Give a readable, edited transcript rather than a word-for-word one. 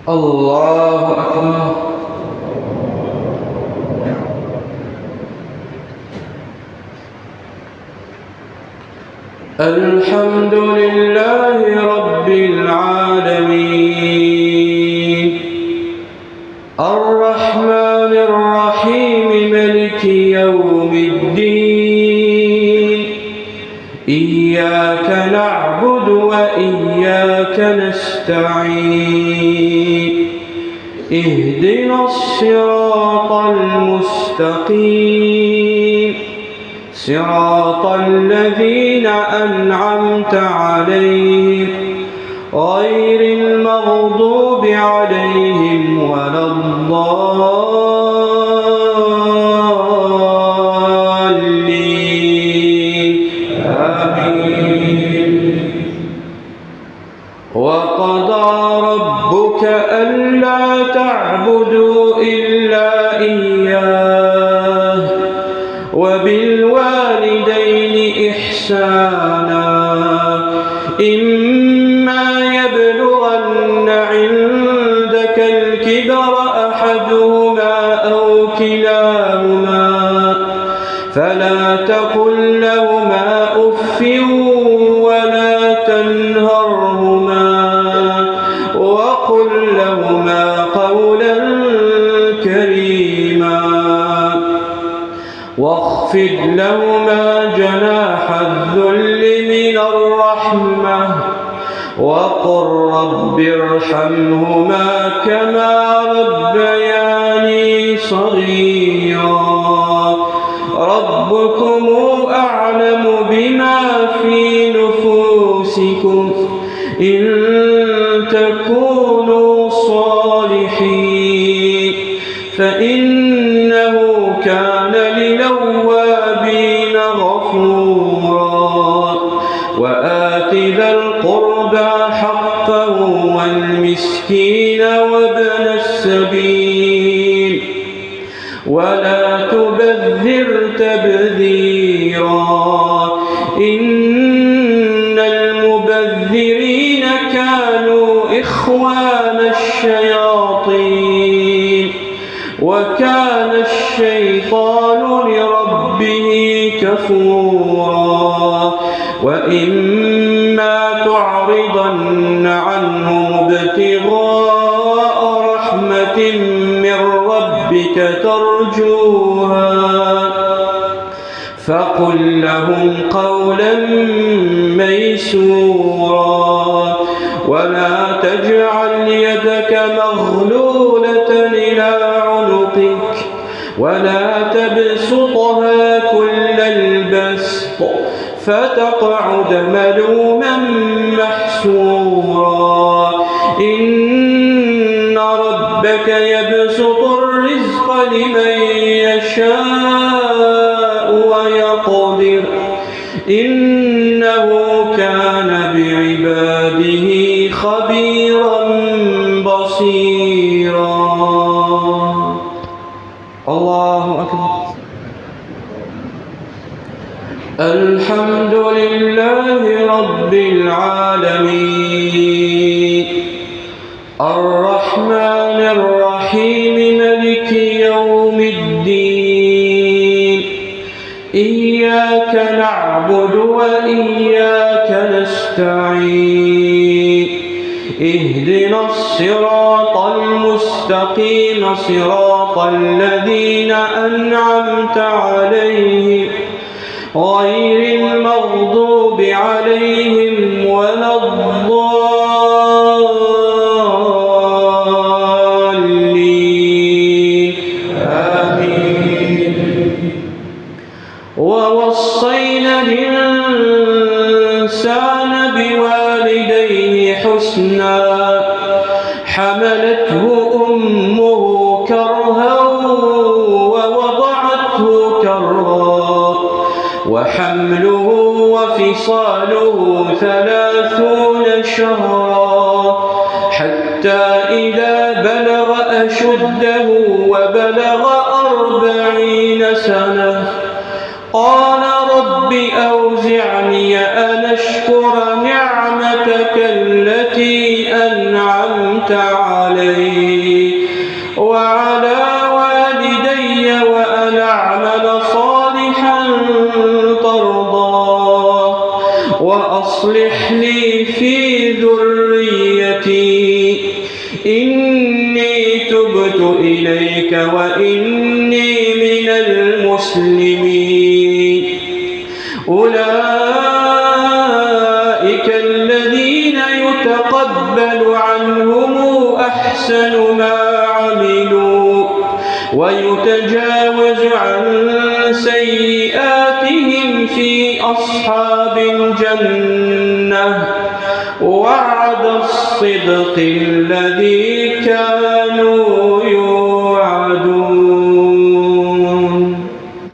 الله أكبر. الحمد لله رب العالمين الرحمن الرحيم مالك يوم الدين إياك نعبد وإياك نستعين اهدنا الصراط المستقيم صراط الذين أنعمت عليهم غير المغضوب عليهم ولا الضالين آمين. وقضى ربك ألا تعبدوا إلا إياه وبالوالدين إحسانا إما يبلغن عندك الكبر أحدهما أو كلاهما فلا تقل لهما أف ولا تنهرهما وقل لهما قولا كريما واخفض لهما جناح الذل من الرحمة وقل رب ارحمهما كما ربياني صغيرا ربكم أعلم بما في نفوسكم إن تكونوا صالحين فإنه كان للأوابين غفورا وآت ذا القربى حقه والمسكين وابن السبيل ولا تبذر تبذيرا إن المبذرين كانوا إخوان الشياطين وكان الشيطان لربه كفورا وإما تعرضن عنهم ابتغاء رحمة من ربك ترجوها فقل لهم قولا ميسورا ولا تجعل يدك مغلولة إلى عنقك ولا تبسطها كل البسط فتقعد ملوما محسورا إن ربك يبسط الرزق لمن يشاء ويقدر إنه كان بعباده خبيرا بصيرا. الله أكبر. الحمد لله رب العالمين الرحمن الرحيم مالك يوم الدين إياك نعبد وإياك نستعين اهدنا الصراط المستقيم صراط الذين أنعمت عليهم غير المغضوب عليهم ولا الضالين آمين. ووصينا الإنسان بوالديه حسنا حملته أمه كرها ووضعته كرها وحمله وفصاله 30 شهرا حتى إذا بلغ أشده وبلغ 40 سنة قال رب أوزعني أن أشكر نعمتك التي أنعمت علي وأصلح لي في ذريتي إني تبت إليك وإني من المسلمين. أولئك الذين يتقبل عنهم أحسن ما عملوا ويتجاوز عن سيئاتهم في أصحاب الجنة وعد الصدق الذي